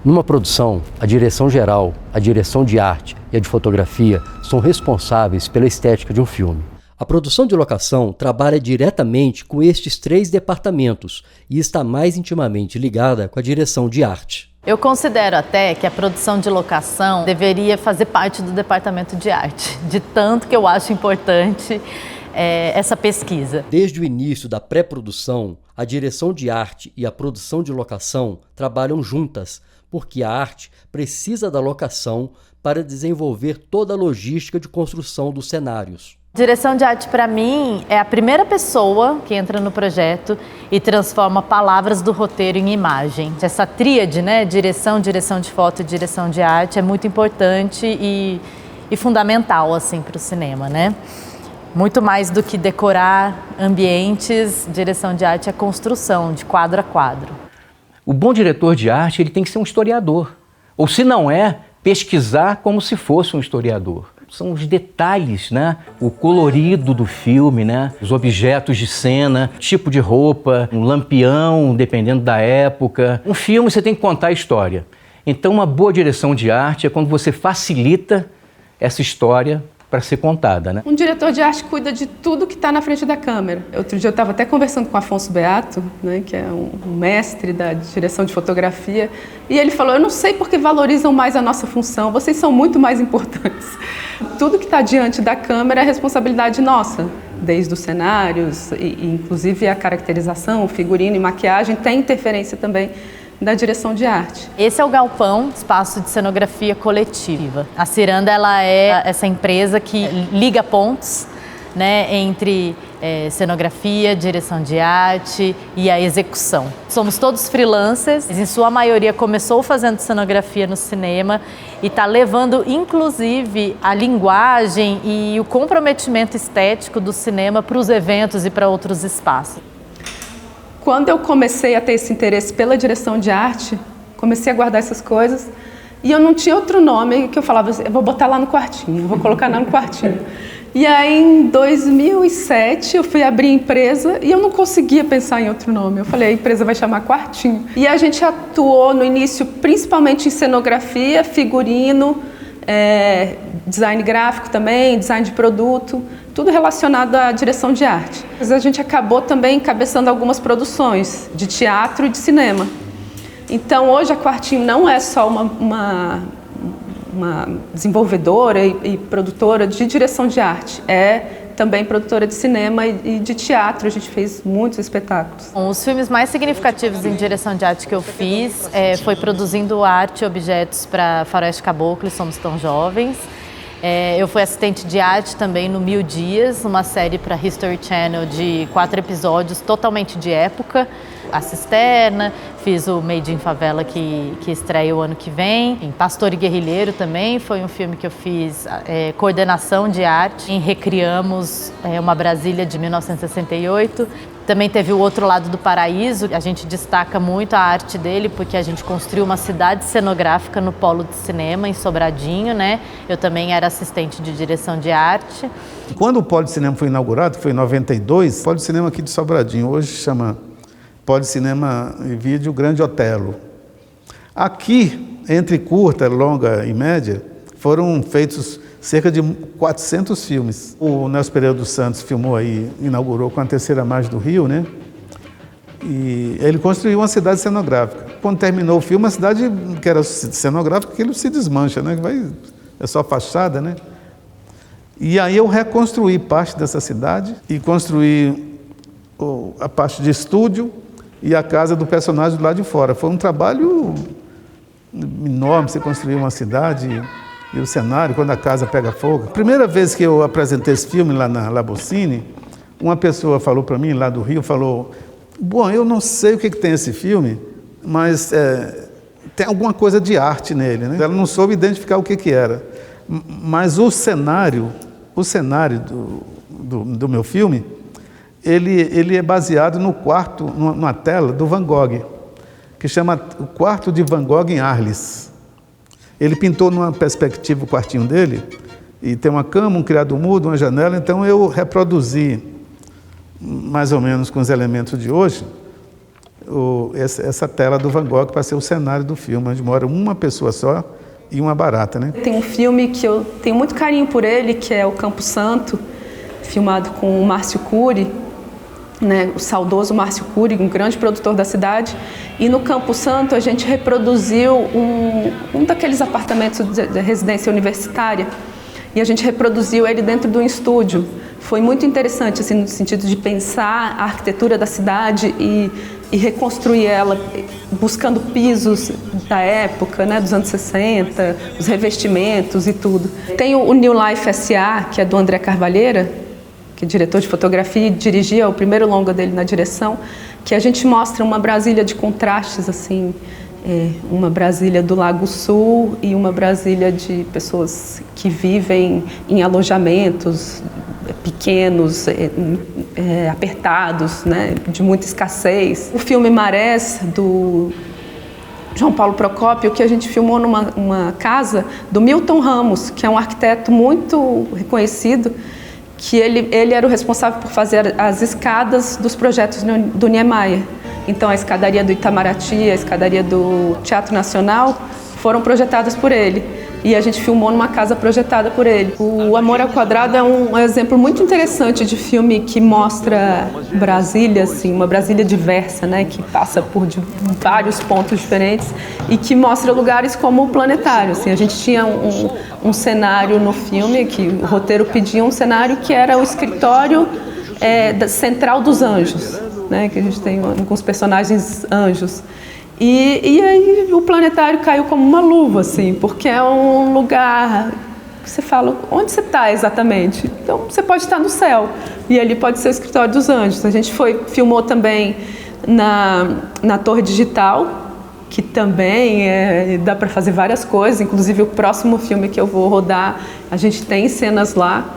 Numa produção, a direção geral, a direção de arte e a de fotografia são responsáveis pela estética de um filme. A produção de locação trabalha diretamente com estes 3 departamentos e está mais intimamente ligada com a direção de arte. Eu considero até que a produção de locação deveria fazer parte do departamento de arte, de tanto que eu acho importante essa pesquisa. Desde o início da pré-produção, a direção de arte e a produção de locação trabalham juntas, porque a arte precisa da locação para desenvolver toda a logística de construção dos cenários. Direção de arte, para mim, é a primeira pessoa que entra no projeto e transforma palavras do roteiro em imagem. Essa tríade, né, direção de foto e direção de arte, é muito importante e fundamental assim, para o cinema, né? Muito mais do que decorar ambientes, direção de arte é construção, de quadro a quadro. O bom diretor de arte ele tem que ser um historiador. Ou se não é, pesquisar como se fosse um historiador. São os detalhes, né? O colorido do filme, né? Os objetos de cena, tipo de roupa, um lampião, dependendo da época. Um filme você tem que contar a história. Então uma boa direção de arte é quando você facilita essa história para ser contada, né? Um diretor de arte cuida de tudo que está na frente da câmera. Outro dia eu estava até conversando com o Afonso Beato, né, que é um mestre da direção de fotografia, e ele falou, eu não sei porque valorizam mais a nossa função, vocês são muito mais importantes. Tudo que está diante da câmera é responsabilidade nossa, desde os cenários, e inclusive a caracterização, o figurino e maquiagem, tem interferência também da direção de arte. Esse é o Galpão, espaço de cenografia coletiva. A Ciranda ela é essa empresa que liga pontos, né, entre cenografia, direção de arte e a execução. Somos todos freelancers, em sua maioria começou fazendo cenografia no cinema e está levando inclusive a linguagem e o comprometimento estético do cinema para os eventos e para outros espaços. Quando eu comecei a ter esse interesse pela direção de arte, comecei a guardar essas coisas e eu não tinha outro nome que eu falava, eu vou botar lá no quartinho, eu vou colocar lá no quartinho. E aí em 2007 eu fui abrir a empresa e eu não conseguia pensar em outro nome. Eu falei, a empresa vai chamar Quartinho. E a gente atuou no início principalmente em cenografia, figurino, design gráfico também, design de produto, tudo relacionado à direção de arte. Mas a gente acabou também encabeçando algumas produções de teatro e de cinema. Então hoje a Quartinho não é só uma desenvolvedora e produtora de direção de arte, é também produtora de cinema e de teatro, a gente fez muitos espetáculos. Os filmes mais significativos em direção de arte que eu fiz foi produzindo arte e objetos para Faroeste Caboclo e Somos Tão Jovens. Eu fui assistente de arte também no 1000 Dias, uma série para History Channel de 4 episódios totalmente de época. A Cisterna, fiz o Made in Favela que estreia o ano que vem. Em Pastor e Guerrilheiro também foi um filme que eu fiz coordenação de arte. Recriamos uma Brasília de 1968. Também teve o Outro Lado do Paraíso. A gente destaca muito a arte dele porque a gente construiu uma cidade cenográfica no Polo de Cinema, em Sobradinho, né? Eu também era assistente de direção de arte. Quando o Polo de Cinema foi inaugurado, que foi em 92, o Polo de Cinema aqui de Sobradinho, hoje chama Polo de Cinema e Vídeo Grande Otelo. Aqui, entre curta, longa e média, foram feitos cerca de 400 filmes. O Nelson Pereira dos Santos filmou aí, inaugurou com a Terceira Margem do Rio, né? E ele construiu uma cidade cenográfica. Quando terminou o filme, a cidade que era cenográfica, aquilo se desmancha, né? É só fachada, né? E aí eu reconstruí parte dessa cidade e construí a parte de estúdio e a casa do personagem do lado de fora. Foi um trabalho enorme, você construir uma cidade e o cenário, quando a casa pega fogo. Primeira vez que eu apresentei esse filme lá na Labocine, uma pessoa falou para mim, lá do Rio, falou, bom, eu não sei o que tem esse filme, mas tem alguma coisa de arte nele, né? Ela não soube identificar o que era. Mas o cenário do meu filme, ele é baseado no quarto, numa tela do Van Gogh, que chama O Quarto de Van Gogh em Arles. Ele pintou numa perspectiva o quartinho dele, e tem uma cama, um criado mudo, uma janela, então eu reproduzi, mais ou menos com os elementos de hoje, essa tela do Van Gogh para ser o cenário do filme, onde mora uma pessoa só e uma barata, né? Tem um filme que eu tenho muito carinho por ele, que é o Campo Santo, filmado com o Márcio Cury, né, o saudoso Márcio Cury, um grande produtor da cidade. E no Campo Santo a gente reproduziu um daqueles apartamentos de residência universitária, e a gente reproduziu ele dentro de um estúdio. Foi muito interessante, assim, no sentido de pensar a arquitetura da cidade e reconstruir ela, buscando pisos da época, né, dos anos 60, os revestimentos e tudo. Tem o New Life S.A., que é do André Carvalheira, que é diretor de fotografia e dirigia o primeiro longa dele na direção, que a gente mostra uma Brasília de contrastes, assim, uma Brasília do Lago Sul e uma Brasília de pessoas que vivem em alojamentos pequenos, apertados, né, de muita escassez. O filme Marés, do João Paulo Procópio, que a gente filmou numa casa do Milton Ramos, que é um arquiteto muito reconhecido, que ele era o responsável por fazer as escadas dos projetos do Niemeyer. Então, a escadaria do Itamaraty, a escadaria do Teatro Nacional foram projetadas por ele. E a gente filmou numa casa projetada por ele. O Amor ao Quadrado é um exemplo muito interessante de filme que mostra Brasília, assim, uma Brasília diversa, né, que passa por vários pontos diferentes e que mostra lugares como o Planetário. Assim, a gente tinha um cenário no filme, que o roteiro pedia um cenário que era o escritório central dos anjos, né, que a gente tem alguns personagens anjos. E aí o Planetário caiu como uma luva, assim, porque é um lugar que você fala, onde você está exatamente? Então, você pode estar no céu, e ali pode ser o escritório dos anjos. A gente filmou também na Torre Digital, que também dá para fazer várias coisas, inclusive o próximo filme que eu vou rodar, a gente tem cenas lá,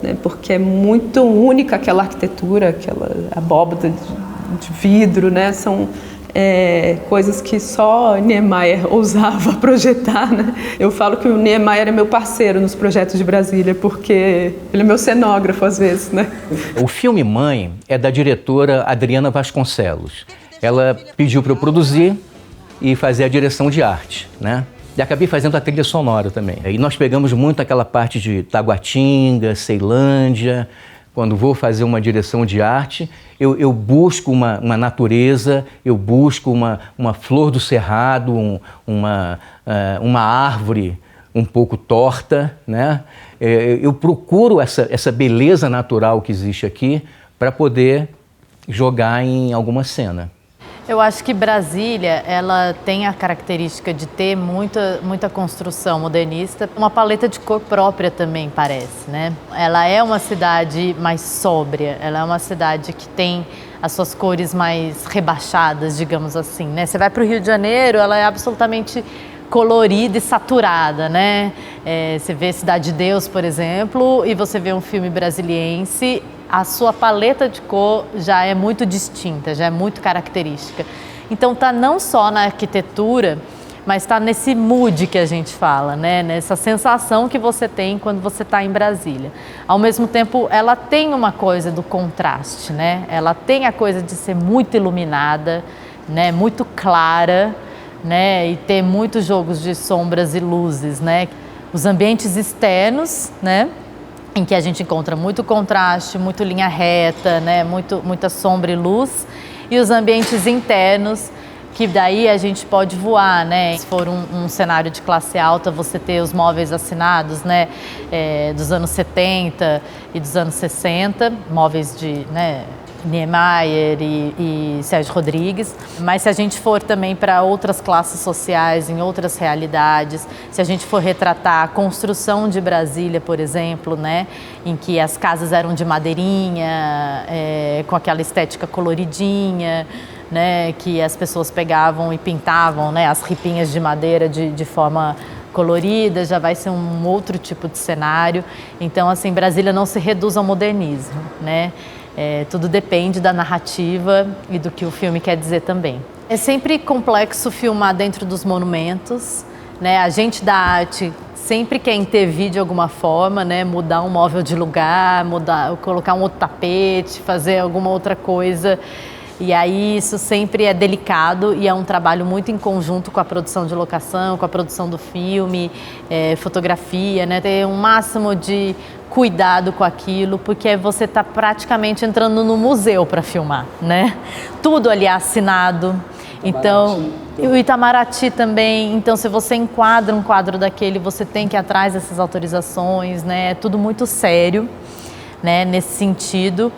né, porque é muito única aquela arquitetura, aquela abóbada de vidro, né, são coisas que só Niemeyer ousava projetar, né? Eu falo que o Niemeyer é meu parceiro nos projetos de Brasília, porque ele é meu cenógrafo às vezes, né? O filme Mãe é da diretora Adriana Vasconcelos. Ela pediu para eu produzir e fazer a direção de arte, né? E acabei fazendo a trilha sonora também. E nós pegamos muito aquela parte de Taguatinga, Ceilândia. Quando vou fazer uma direção de arte, eu busco uma natureza, eu busco uma flor do cerrado, uma árvore um pouco torta, né? Eu procuro essa beleza natural que existe aqui para poder jogar em alguma cena. Eu acho que Brasília, ela tem a característica de ter muita construção modernista, uma paleta de cor própria também, parece, né? Ela é uma cidade mais sóbria, ela é uma cidade que tem as suas cores mais rebaixadas, digamos assim, né? Você vai para o Rio de Janeiro, ela é absolutamente colorida e saturada, né? Você vê Cidade de Deus, por exemplo, e você vê um filme brasiliense, a sua paleta de cor já é muito distinta, já é muito característica. Então tá não só na arquitetura, mas tá nesse mood que a gente fala, né? Nessa sensação que você tem quando você está em Brasília. Ao mesmo tempo, ela tem uma coisa do contraste, né? Ela tem a coisa de ser muito iluminada, né? Muito clara, né? E ter muitos jogos de sombras e luzes, né? Os ambientes externos, né? Em que a gente encontra muito contraste, muito linha reta, né? Muita sombra e luz. E os ambientes internos, que daí a gente pode voar, né? Se for um cenário de classe alta, você ter os móveis assinados, né? Dos anos 70 e dos anos 60, móveis de, né? Niemeyer e Sérgio Rodrigues, mas se a gente for também para outras classes sociais, em outras realidades, se a gente for retratar a construção de Brasília, por exemplo, né, em que as casas eram de madeirinha, com aquela estética coloridinha, né, que as pessoas pegavam e pintavam, né, as ripinhas de madeira de forma colorida, já vai ser um outro tipo de cenário. Então, assim, Brasília não se reduz ao modernismo, né? Tudo depende da narrativa e do que o filme quer dizer também. É sempre complexo filmar dentro dos monumentos, né? A gente da arte sempre quer intervir de alguma forma, né? Mudar um móvel de lugar, colocar um outro tapete, fazer alguma outra coisa. E aí isso sempre é delicado e é um trabalho muito em conjunto com a produção de locação, com a produção do filme, fotografia, né? Ter um máximo de cuidado com aquilo, porque você está praticamente entrando no museu para filmar, né? Tudo ali é assinado. Então, o Itamaraty também. Então, se você enquadra um quadro daquele, você tem que ir atrás dessas autorizações, né? É tudo muito sério, né? Nesse sentido.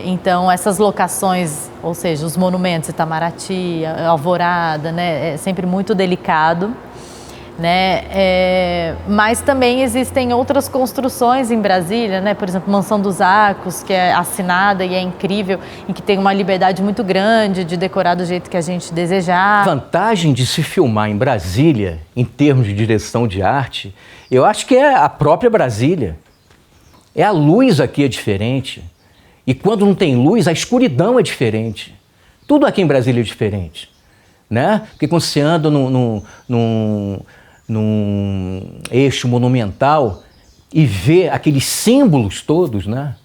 Então, essas locações, ou seja, os monumentos, Itamaraty, Alvorada, né? É sempre muito delicado. Né? Mas também existem outras construções em Brasília, né? Por exemplo, Mansão dos Arcos, que é assinada e é incrível, e que tem uma liberdade muito grande de decorar do jeito que a gente desejar. A vantagem de se filmar em Brasília, em termos de direção de arte, eu acho que é a própria Brasília. A luz aqui é diferente. E quando não tem luz, a escuridão é diferente. Tudo aqui em Brasília é diferente. Né? Porque quando você anda num eixo monumental e vê aqueles símbolos todos, né?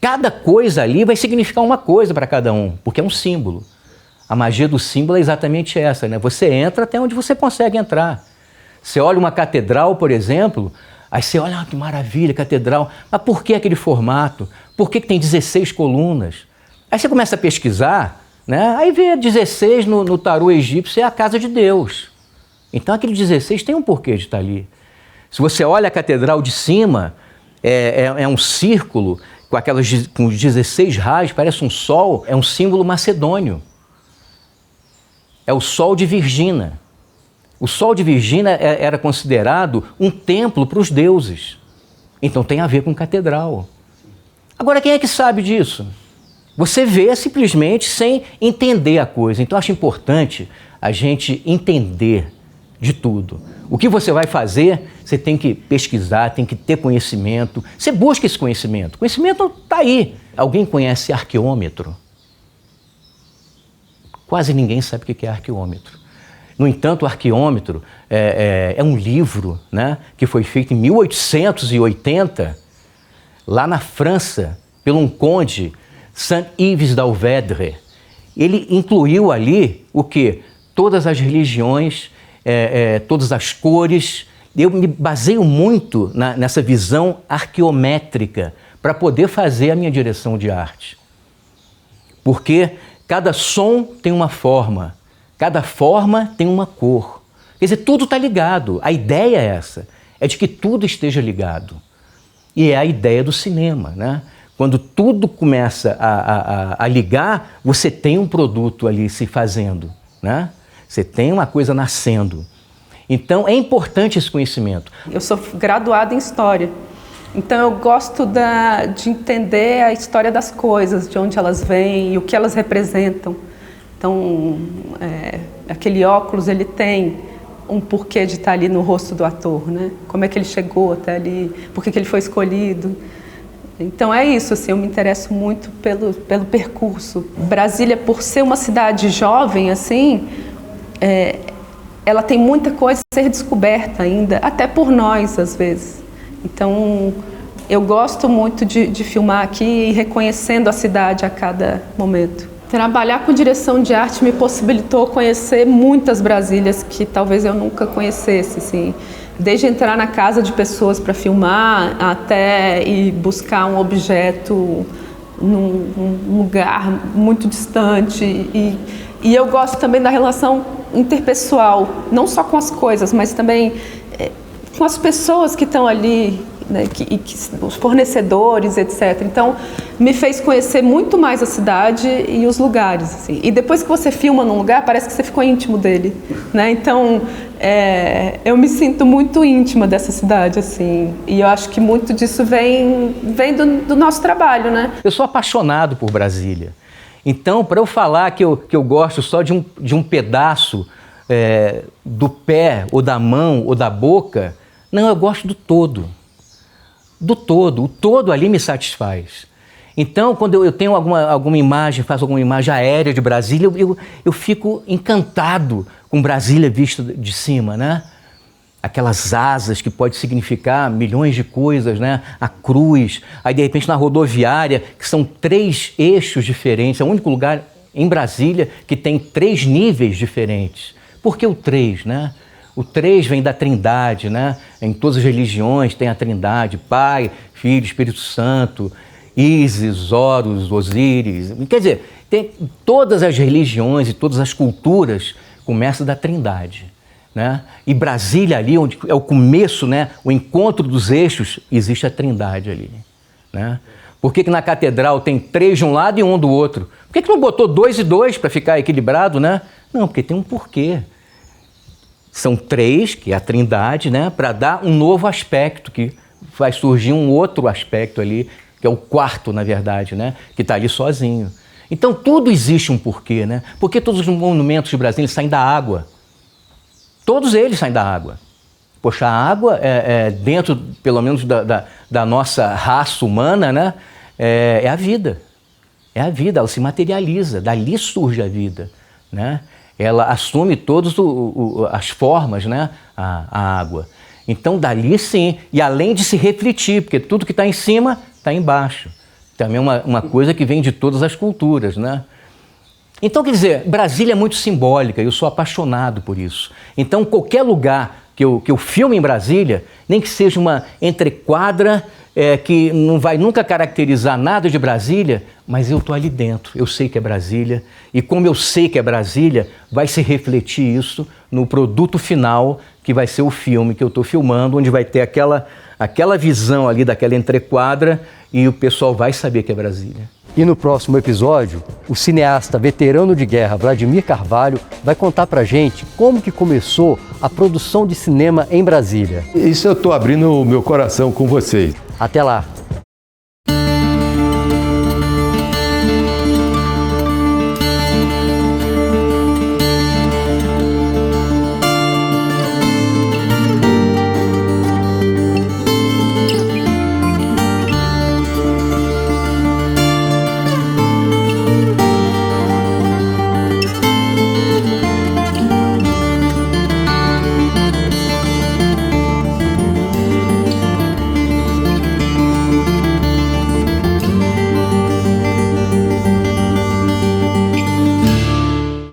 Cada coisa ali vai significar uma coisa para cada um, porque é um símbolo. A magia do símbolo é exatamente essa, né? Você entra até onde você consegue entrar. Você olha uma catedral, por exemplo, aí você olha, que maravilha, catedral, mas por que aquele formato? Por que tem 16 colunas? Aí você começa a pesquisar, né? Aí vê 16 no tarô egípcio, é a casa de Deus. Então aquele 16 tem um porquê de estar ali. Se você olha a catedral de cima, é um círculo com os 16 raios, parece um sol, é um símbolo macedônio. É o sol de Virgina. O sol de Virgina era considerado um templo para os deuses. Então tem a ver com catedral. Agora, quem é que sabe disso? Você vê simplesmente sem entender a coisa. Então acho importante a gente entender de tudo. O que você vai fazer, você tem que pesquisar, tem que ter conhecimento. Você busca esse conhecimento. O conhecimento está aí. Alguém conhece arqueômetro? Quase ninguém sabe o que é arqueômetro. No entanto, o arqueômetro é um livro, né, que foi feito em 1880, lá na França, por um conde, Saint-Yves d'Alvedre. Ele incluiu ali o quê? Todas as religiões, todas as cores. Eu me baseio muito nessa visão arqueométrica para poder fazer a minha direção de arte. Porque cada som tem uma forma, cada forma tem uma cor. Quer dizer, tudo está ligado. A ideia é essa, é de que tudo esteja ligado. E é a ideia do cinema, né? Quando tudo começa a ligar, você tem um produto ali se fazendo, né? Você tem uma coisa nascendo. Então, é importante esse conhecimento. Eu sou graduada em História, então eu gosto de entender a história das coisas, de onde elas vêm e o que elas representam. Então, aquele óculos, ele tem um porquê de estar ali no rosto do ator, né? Como é que ele chegou até ali, por que ele foi escolhido. Então é isso, assim, eu me interesso muito pelo percurso. Brasília, por ser uma cidade jovem, assim, ela tem muita coisa a ser descoberta ainda, até por nós, às vezes. Então, eu gosto muito de filmar aqui e reconhecendo a cidade a cada momento. Trabalhar com direção de arte me possibilitou conhecer muitas Brasílias que talvez eu nunca conhecesse, assim. Desde entrar na casa de pessoas para filmar, até ir buscar um objeto num lugar muito distante. E eu gosto também da relação interpessoal, não só com as coisas, mas também com as pessoas que estão ali, né, os fornecedores, etc. Então, me fez conhecer muito mais a cidade e os lugares. Assim. E depois que você filma num lugar, parece que você ficou íntimo dele, né? Então, eu me sinto muito íntima dessa cidade, assim. E eu acho que muito disso vem do nosso trabalho, né? Eu sou apaixonado por Brasília. Então, para eu falar que eu gosto só de um pedaço do pé, ou da mão, ou da boca, não, eu gosto do todo. Do todo. O todo ali me satisfaz. Então, quando eu tenho alguma imagem, faço alguma imagem aérea de Brasília, eu fico encantado com Brasília vista de cima, né? aquelas asas que pode significar milhões de coisas, né? A cruz, aí de repente na rodoviária, que são 3 eixos diferentes, é o único lugar em Brasília que tem 3 níveis diferentes. Por que o 3, né? O 3 vem da Trindade, né? Em todas as religiões tem a Trindade, Pai, Filho, Espírito Santo, Ísis, Horus, Osíris. Quer dizer, tem todas as religiões e todas as culturas começam da Trindade, né? E Brasília ali, onde é o começo, né? O encontro dos eixos, existe a Trindade ali, né? Por que na catedral tem 3 de um lado e 1 do outro? Por que não botou 2 e 2 para ficar equilibrado, né? Não, porque tem um porquê. São 3, que é a Trindade, né? Para dar um novo aspecto, que vai surgir um outro aspecto ali, que é o quarto, na verdade, né? Que está ali sozinho. Então tudo existe um porquê, né? Porque todos os monumentos de Brasília saem da água. Todos eles saem da água. Poxa, a água dentro, pelo menos, da nossa raça humana, né? É a vida. É a vida, ela se materializa, dali surge a vida, né? Ela assume todas as formas, né? A água. Então, dali sim, e além de se refletir, porque tudo que está em cima está embaixo. Também é uma coisa que vem de todas as culturas, né? Então, quer dizer, Brasília é muito simbólica, eu sou apaixonado por isso. Então, qualquer lugar que eu filme em Brasília, nem que seja uma entrequadra que não vai nunca caracterizar nada de Brasília, mas eu estou ali dentro, eu sei que é Brasília, e como eu sei que é Brasília, vai se refletir isso no produto final, que vai ser o filme que eu estou filmando, onde vai ter aquela visão ali daquela entrequadra e o pessoal vai saber que é Brasília. E no próximo episódio, o cineasta veterano de guerra Vladimir Carvalho vai contar pra gente como que começou a produção de cinema em Brasília. Isso eu estou abrindo o meu coração com vocês. Até lá!